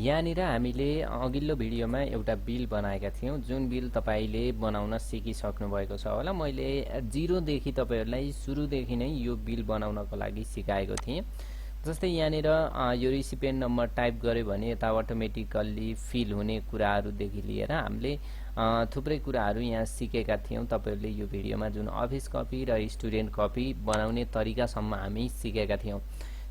यहाँनिर हामीले अघिल्लो भिडियोमा एउटा बिल बनाएका थियौं जुन बिल तपाईले बनाउन सिकिसक्नु भएको छ होला। मैले जिरोदेखि तपाईहरुलाई सुरुदेखि नै यो बिल बनाउनको लागि सिकाएको थिएँ। जस्तै यहाँनिर यो रिसिपिएन्ट नम्बर टाइप गर्यो भने यता अटोमेटिकल्ली फिल हुने कुराहरुदेखि लिएर हामीले थुप्रै कुराहरु यहाँ सिकेका थियौं। तपाईहरुले यो भिडियोमा जुन अफिस कपी र स्टुडेन्ट कपी बनाउने तरिकासम्म हामी सिकेका थियौं।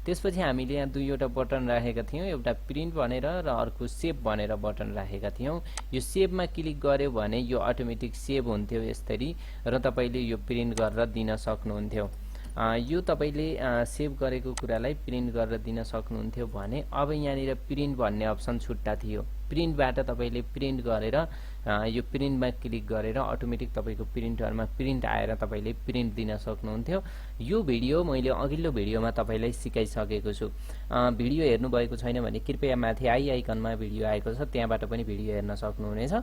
त्यसपछि हामीले यहाँ दुईवटा बटन राखेका थियौं, एउटा प्रिन्ट भनेर र अर्को सेभ भनेर बटन राखेका थियौं। यो सेभमा क्लिक गर्यो भने यो अटोमेटिक सेभ हुन्थ्यो यसरी र तपाईले यो प्रिन्ट गरेर दिन सक्नुहुन्थ्यो। यो तपाईले सेभ गरेको कुरालाई प्रिन्ट गरेर दिन सक्नुहुन्थ्यो भने अब यहाँनिर प्रिन्ट भन्ने अप्सन छुट्टा थियो। प्रिन्टबाट तपाईले प्रिन्ट गरेर यो प्रिन्टमा क्लिक गरेर अटोमेटिक तपाईको प्रिन्टरमा प्रिन्ट आएर तपाईले प्रिन्ट दिन सक्नुहुन्थ्यो। यो भिडियो मैले अघिल्लो भिडियोमा तपाईलाई सिकाइसकेको छु। भिडियो हेर्नु भएको छैन भने कृपया माथि आई आइकनमा भिडियो आएको छ, त्यहाँबाट पनि भिडियो हेर्न सक्नुहुनेछ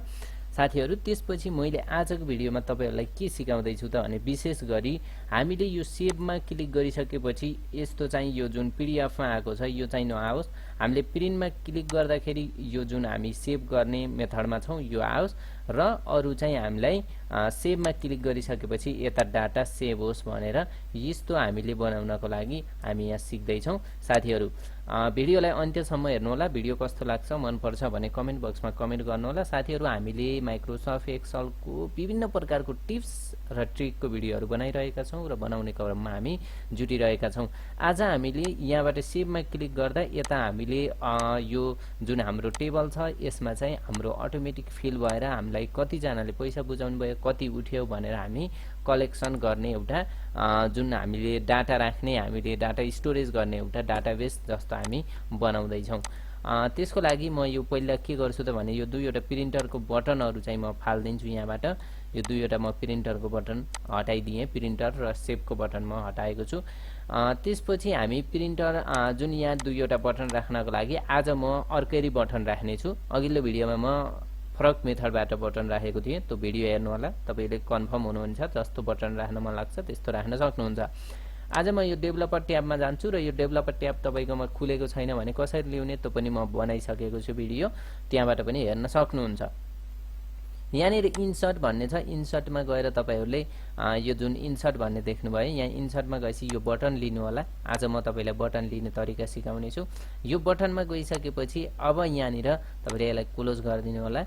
साथीहरु। त्यसपछि मैले आजको भिडियोमा तपाईहरुलाई के सिकाउँदै छु त भने विशेष गरी हामीले यो सेभमा क्लिक गरिसकेपछि यस्तो चाहिँ यो जुन पीडीएफमा आएको छ यो चाहिँ नआओस्। हामीले प्रिन्टमा क्लिक गर्दाखेरि यो जुन हामी सेभ गर्ने मेथडमा छौं यो आओस् र अरु चाहिँ हामीलाई सेभमा क्लिक गरिसकेपछि यता डाटा सेभ होस् भनेर यस्तो हामीले बनाउनको लागि हामी यहाँ सिक्दै छौं साथीहरु। भिडियोलाई अन्त्यसम्म हेर्नु होला। भिडियो कस्तो लाग्छ मन पर्छ भने कमेन्ट बक्समा कमेन्ट गर्नु होला साथीहरु। हामीले माइक्रोसफ्ट एक्सेल को विभिन्न प्रकारको टिप्स र ट्रिकको भिडियोहरु बनाइरहेका छौं र बनाउने क्रममा हामी जुटिरहेका छौं। आज हामीले यहाँबाट सेभमा क्लिक गर्दा यता हामीले यो जुन हाम्रो टेबल छ यसमा चाहिँ हाम्रो अटोमेटिक फिल भएर हामीलाई कति जनाले पैसा बुझाउनु भयो, कति उठ्यो भनेर हामी कलेक्सन गर्ने एउटा जुन हामीले डाटा राख्ने, हामीले डाटा स्टोरेज गर्ने एउटा डाटाबेस जस्तो हामी बनाउँदै छौं। त्यसको लागि म यो पहिला के गर्छु त भने यो दुईवटा प्रिन्टरको बटनहरु चाहिँ म फाल्दिन्छु। यहाँबाट यो दुईवटा म प्रिन्टरको बटन हटाइदिए, प्रिन्टर र सेभको बटन म हटाएको छु। त्यसपछि हामी प्रिन्टर जुन यहाँ दुईवटा बटन राख्नको लागि आज म अर्कै बटन राख्ने छु। अघिल्लो भिडियोमा म फरक मेथडबाट बटन राखेको थिएँ, त्यो भिडियो हेर्नु होला। तपाईले कन्फर्म हुनुहुन्छ जस्तो बटन राख्न मन लाग्छ त्यस्तो राख्न सक्नुहुन्छ। आज म यो डेभलपर ट्याबमा जान्छु र यो डेभलपर ट्याब तपाईकोमा खुलेको छैन भने कसरी ल्याउने त्यो पनि म बनाइसकेको छु भिडियो, त्यहाँबाट पनि हेर्न सक्नुहुन्छ। यहाँनिर इन्सर्ट भन्ने छ, इन्सर्टमा गएर तपाईहरुले यो जुन इन्सर्ट भन्ने देख्नुभयो यहाँ इन्सर्टमा गएपछि यो बटन लिनु होला। आज म तपाईलाई बटन लिने तरिका सिकाउने छु। यो बटनमा गइसकेपछि अब यहाँनिर तपाईले यसलाई क्लोज गरिदिनु होला।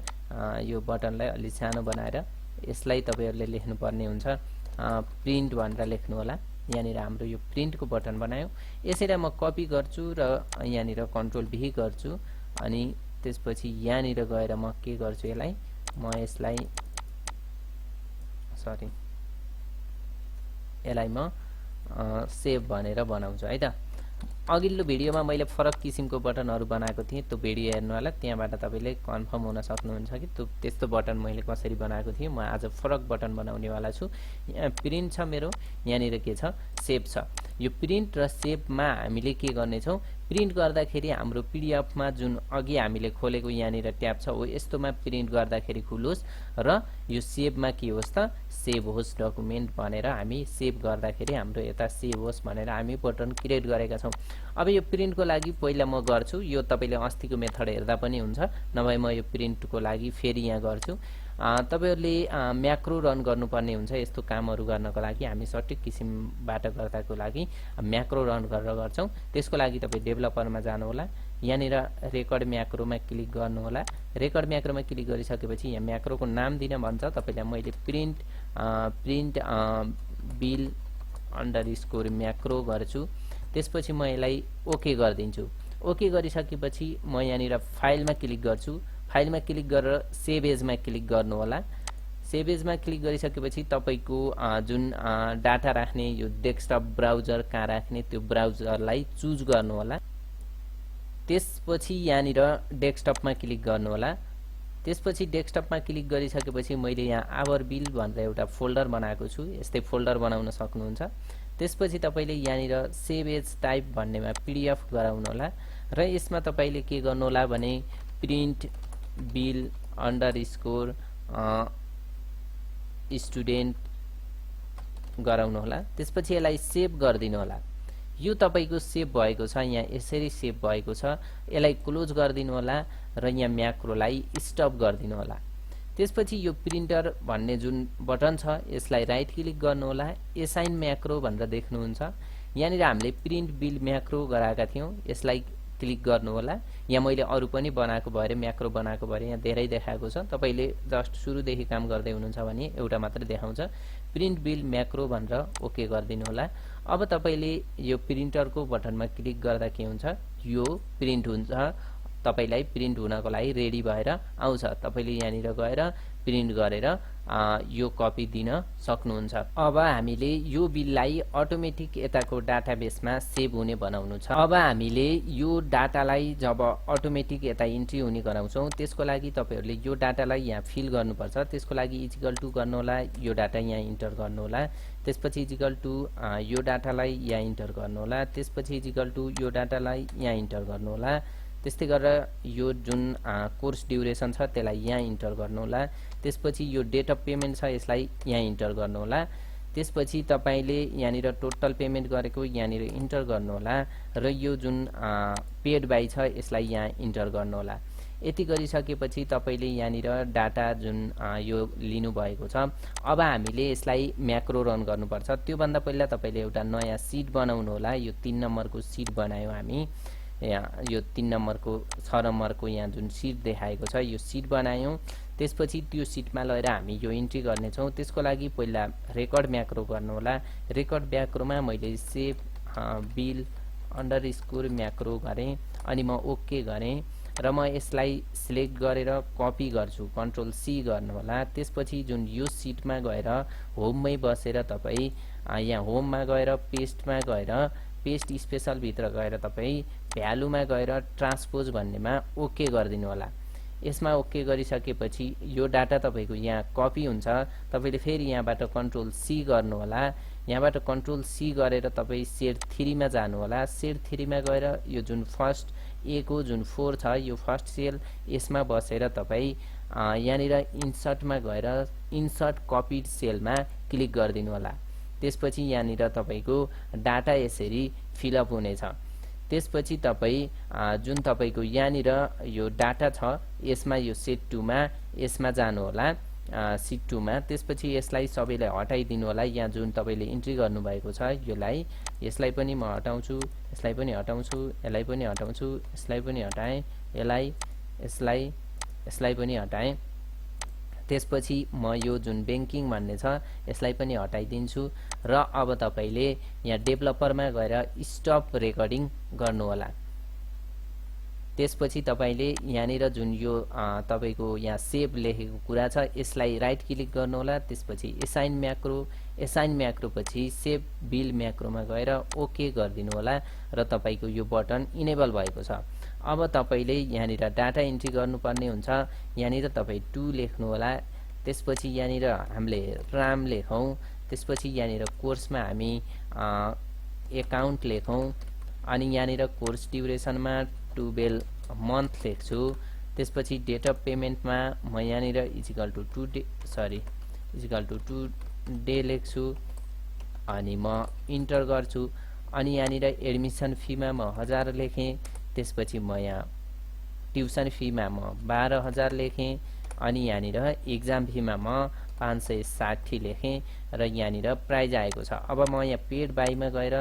यो बटनलाई अलि सानो बनाएर यसलाई तपाईहरुले लेख्नु पर्ने हुन्छ, प्रिन्ट भनेर लेख्नु होला। यहाँनिर हाम्रो यो प्रिन्टको बटन बनायो। यसैलाई म कपी गर्छु र यहाँनिर कन्ट्रोल भी गर्छु अनि त्यसपछि यहाँनिर गएर म के गर्छु यसलाई म सेभ भनेर बनाउँछु है त। अघिल्लो भिडियोमा मैले फरक किसिमको बटनहरु बनाएको थिएँ, त्यो भिडियो हेर्नु होला। त्यहाँबाट तपाईले कन्फर्म हुन सक्नुहुन्छ कि त्यस्तो बटन मैले कसरी बनाएको थिएँ। म आज फरक बटन बनाउने वाला छु। यहाँ प्रिन्ट छ मेरो, यहाँनिर के छ सेभ छ। यो प्रिन्ट र सेभमा हामीले के गर्ने छौं, प्रिन्ट गर्दाखेरि हाम्रो पीडीएफमा जुन अघि हामीले खोलेको यहाँनिर ट्याब छ हो यस्तोमा प्रिन्ट गर्दाखेरि खुलोस् र यो सेभमा के होस् त सेभ होस् डकुमेन्ट भनेर हामी सेभ गर्दाखेरि हाम्रो यता सेभ होस् भनेर हामी बटन क्रिएट गरेका छौं। अब यो प्रिन्टको लागि पहिला म गर्छु, यो तपाईले अस्तिको मेथड हेर्दा पनि हुन्छ, नभए म यो प्रिन्टको लागि फेरि यहाँ गर्छु। तपाईहरुले म्याक्रो रन गर्नुपर्ने हुन्छ यस्तो कामहरु गर्नको लागि। हामी सटिक किसिमबाट गर्दाको लागि म्याक्रो रन गरेर गर्छौं। त्यसको लागि तपाई डेभलपरमा जानु होला। यहाँनिर रेकर्ड म्याक्रोमा क्लिक गर्नु होला। रेकर्ड म्याक्रोमा क्लिक गरिसकेपछि यहाँ म्याक्रोको नाम दिन भन्छ। तपाईलाई मैले प्रिन्ट बिल अन्डरस्कोर म्याक्रो गर्छु। त्यसपछि म यसलाई ओके गर्दिन्छु। ओके गरिसकेपछि म यहाँनिर फाइलमा क्लिक गर्छु। फाइलमा क्लिक गरेर सेभ एजमा क्लिक गर्नु होला। सेभ एजमा क्लिक गरिसकेपछि तपाईको जुन डाटा राख्ने यो डेस्कटप ब्राउजर कहाँ राख्ने त्यो ब्राउजरलाई चुज गर्नु होला। त्यसपछि यहाँनिर डेस्कटपमा क्लिक गर्नु होला। त्यसपछि डेस्कटपमा क्लिक गरिसकेपछि मैले यहाँ आवर बिल भनेर एउटा फोल्डर बनाएको छु। यस्तै फोल्डर बनाउन सक्नुहुन्छ। त्यसपछि तपाईले यहाँनिर सेभ एज टाइप भन्नेमा पीडीएफ गराउनु होला र यसमा तपाईले के गर्नु होला भने प्रिन्ट बिल अन्डरस्कोर स्टुडेन्ट गराउनु होला। त्यसपछि यसलाई सेभ गर्दिनु होला। यो तपाईको सेभ भएको छ, यहाँ यसरी सेभ भएको छ। यसलाई क्लोज गरिदिनु होला र यहाँ म्याक्रोलाई स्टप गरिदिनु होला। त्यसपछि यो प्रिन्टर भन्ने जुन बटन छ यसलाई राइट क्लिक गर्नु होला, एसाइन म्याक्रो भनेर देख्नुहुन्छ। यहाँनिर हामीले प्रिन्ट बिल म्याक्रो गराएका थियौँ, यसलाई क्लिक गर्नु होला। यहाँ मैले अरू पनि बनाएको भएर म्याक्रो बनाएको भएर यहाँ धेरै देखाएको छ। तपाईले जस्ट सुरुदेखि काम गर्दै हुनुहुन्छ भने एउटा मात्र देखाउँछ। प्रिन्ट बिल म्याक्रो भनेर ओके गरिदिनु होला। अब तपाईले यो प्रिन्टरको बटनमा क्लिक गर्दा के हुन्छ, यो प्रिन्ट हुन्छ। तपाईलाई प्रिन्ट हुनको लागि रेडी भएर आउँछ। तपाईले यहाँनिर गएर प्रिन्ट गरेर यो कपी दिन सक्नुहुन्छ। अब हामीले यो बिललाई अटोमेटिक यताको डाटाबेसमा सेभ हुने बनाउनु छ। अब हामीले यो डाटालाई जब अटोमेटिक यता इन्ट्री हुने गराउँछौँ त्यसको लागि तपाईहरुले यो डाटालाई यहाँ फिल गर्नुपर्छ। त्यसको लागि इक्वल टु गर्नु होला, यो डाटा यहाँ इन्टर गर्नु होला। त्यसपछि इक्वल टु यो डाटालाई यहाँ इन्टर गर्नु होला। त्यसपछि इक्वल टु यो डाटालाई यहाँ इन्टर गर्नु होला। त्यस्तै गरेर यो जुन कोर्स ड्युरेसन छ त्यसलाई यहाँ इन्टर गर्नु होला। त्यसपछि यो डेट अफ पेमेन्ट छ यसलाई यहाँ इन्टर गर्नु होला। त्यसपछि तपाईले यहाँनिर टोटल पेमेन्ट गरेको यहाँनिर इन्टर गर्नु होला र यो जुन पेड बाई छ यसलाई यहाँ इन्टर गर्नु होला। यति गरिसकेपछि तपाईले यहाँनिर डाटा जुन यो लिनु भएको छ, अब हामीले यसलाई म्याक्रो रन गर्नुपर्छ। त्यो भन्दा पहिला तपाईले एउटा नयाँ सिट बनाउनु होला। यो 3 नम्बरको सिट बनायौं हामी। यहाँ यो 3 नम्बरको 6 नम्बरको यहाँ जुन सिट देखाएको छ यो सिट बनायौं। त्यसपछि त्यो सिटमा लगेर हामी यो इन्ट्री गर्ने छौं। त्यसको लागि पहिला रेकर्ड म्याक्रो गर्नु होला। रेकर्ड म्याक्रोमा मैले सेभ बिल अंडरस्कोर म्याक्रो गरेँ अनि म ओके गरेँ र म यसलाई सिलेक्ट गरेर कपी गर्छु, कन्ट्रोल सी गर्नु होला। त्यसपछि जुन यो सिटमा गएर होममै बसेर तपाई यहाँ होममा गएर पेस्टमा गएर पेस्ट स्पेशल भित्र गएर तपाई भ्यालुमा गएर ट्रान्सपोज भन्नेमा ओके गरिदिनु होला। यसमा ओके गरिसकेपछि यो डाटा तपाईको यहाँ कपी हुन्छ। तपाईले फेरि यहाँबाट कन्ट्रोल सी गर्नु होला। यहाँबाट कन्ट्रोल सी गरेर तपाई सेल 3 मा जानु होला। सेल 3 मा गएर यो जुन फर्स्ट ए को जुन 4 छ यो फर्स्ट सेल यसमा बसेर तपाई यहाँनिर इन्सर्टमा गएर इन्सर्ट कपीड सेलमा क्लिक गरिदिनु होला। त्यसपछि यहाँनिर तपाईको डाटा यसरी फिलअप हुनेछ। त्यसपछि तपाई जुन तपाईको यहाँनिर यो डाटा छ यसमा यो सेट 2 मा यसमा जानु होला, सिट 2 मा। त्यसपछि यसलाई सबैलाई हटाइदिनु होला। यहाँ जुन तपाईले इन्ट्री गर्नु भएको छ यसलाई पनि म हटाउँछु, यसलाई पनि हटाउँछु, यसलाई पनि हटाउँछु, यसलाई पनि हटाएँ, यसलाई पनि हटाएँ। त्यसपछि म यो जुन बैंकिङ भन्ने छ यसलाई पनि हटाइदिन्छु र अब तपाईले यहाँ डेभलपरमा गएर स्टप रेकर्डिङ गर्नु होला। त्यसपछि तपाईले यहाँनिर जुन यो तपाईको यहाँ सेभ लेखेको कुरा छ यसलाई राइट क्लिक गर्नु होला। त्यसपछि एसाइन म्याक्रो पछि सेभ बिल म्याक्रोमा गएर ओके गरिदिनु होला र तपाईको यो बटन इनेबल भएको छ। अब तपाईले यहाँनिर डाटा इन्ट्री गर्नुपर्ने हुन्छ। यहाँनिर तपाई 2 लेख्नु होला। त्यसपछि यहाँनिर हामीले राम लेखौं। त्यसपछि यहाँनिर कोर्समा हामी अकाउन्ट लेखौं अनि यहाँनिर कोर्स ड्युरेसनमा 12 मन्थ लेख्छु। त्यसपछि डेट अफ पेमेन्टमा म यहाँनिर इक्वल टु 2 डे लेख्छु अनि म इन्टर गर्छु। अनि यहाँनिर एडमिसन फीमा म 1000 लेखेँ। त्यसपछि म यहाँ ट्युसन फीमा म 12000 लेखेँ अनि यहाँनिर एक्जाम फीमा म 560 लेखेँ र यहाँनिर प्राइज आएको छ। अब म यहाँ पेड बाईमा गएर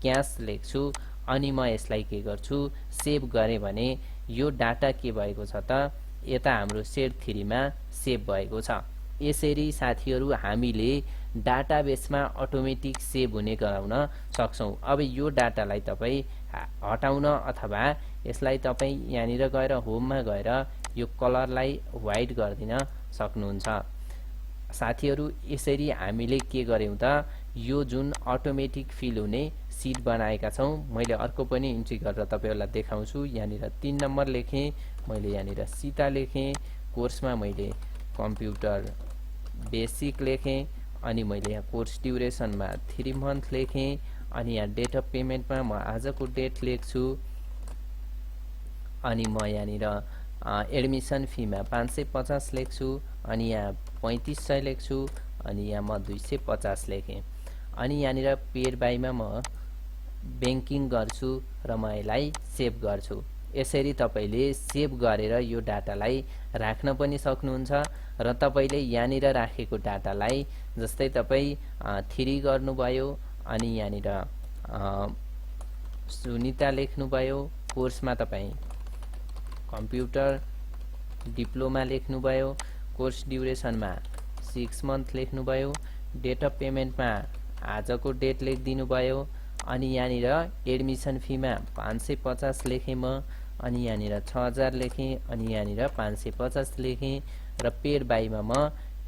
क्याश लेख्छु अनि म यसलाई के गर्छु, सेभ गरे भने यो डाटा के भएको छ त यता हाम्रो सेट 3 मा सेभ भएको छ। यसरी साथीहरु हामीले डाटाबेसमा अटोमेटिक सेभ हुने गराउन सक्छौं। अब यो डाटालाई तपाई हटाउन अथवा यसलाई तपाई यहाँनिर गएर होममा गएर यो कलरलाई व्हाइट गर्दिन सक्नुहुन्छ। साथीहरु यसरी हामीले के गर्यौं त यो जुन अटोमेटिक फिल हुने सिट बनाएका छौं। मैले अर्को पनि इन्ट्री गरेर तपाईहरुलाई देखाउँछु। यहाँनिर 3 नम्बर लेखेँ, मैले यहाँनिर सीता लेखेँ, कोर्समा मैले कम्प्युटर बेसिक लेखेँ अनि मैले यहाँ कोर्स ड्युरेसनमा 3 मन्थ लेखेँ अनि यहाँ डेट अफ पेमेन्टमा म आजको डेट लेख्छु अनि म यहाँनिर एडमिसन फीमा 550 लेख्छु अनि यहाँ 3500 लेख्छु अनि यहाँ म 250 लेखेँ अनि यहाँनिर पेड बाईमा म ब्याङ्किङ गर्छु र म यसलाई सेभ गर्छु। यसरी तपाईले सेभ गरेर यो डाटालाई राख्न पनि सक्नुहुन्छ र तपाईले यहाँनिर राखेको डाटालाई जस्तै तपाई 3 गर्नुभयो अनि यहाँनिर सुनिता लेख्नुभयो, कोर्समा तपाई कम्प्युटर डिप्लोमा लेख्नुभयो, कोर्स ड्युरेसनमा 6 मन्थ लेख्नुभयो, डेट अफ पेमेन्टमा आजको डेट लेखिदिनु भयो अनि यहाँनिर एडमिसन फीमा 550 लेखेँ म अनि यहाँनिर 6000 लेखेँ अनि यहाँनिर 550 लेखेँ र पेड बाईमा म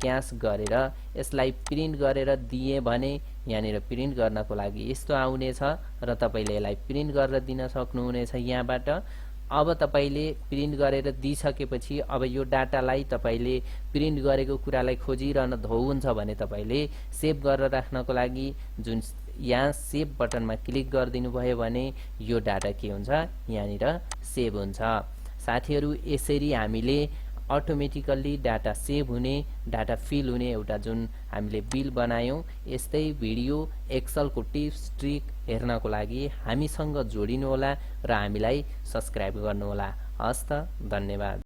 क्याश गरेर यसलाई प्रिन्ट गरेर दिए भने यहाँनिर प्रिन्ट गर्नको लागि यस्तो आउनेछ र तपाईले यसलाई प्रिन्ट गरेर दिन सक्नुहुनेछ यहाँबाट। अब तपाईले प्रिन्ट गरेर दिइसकेपछि अब यो डाटालाई तपाईले प्रिन्ट गरेको कुरालाई खोजिरहन धौ हुन्छ भने तपाईले सेभ गरेर राख्नको लागि जुन यहाँ सेभ बटनमा क्लिक गरिदिनु भयो भने यो डाटा के हुन्छ यहाँनिर सेभ हुन्छ। साथीहरु यसरी हामीले अटोमेटिकल्ली डाटा सेभ हुने, डाटा फिल हुने एउटा जुन हामीले बिल बनायौं यस्तै भिडियो एक्सेलको टिप्स ट्रिक हेर्नको लागि हामीसँग जोडिनु होला र हामीलाई सब्स्क्राइब गर्नु होला। हस्त धन्यवाद।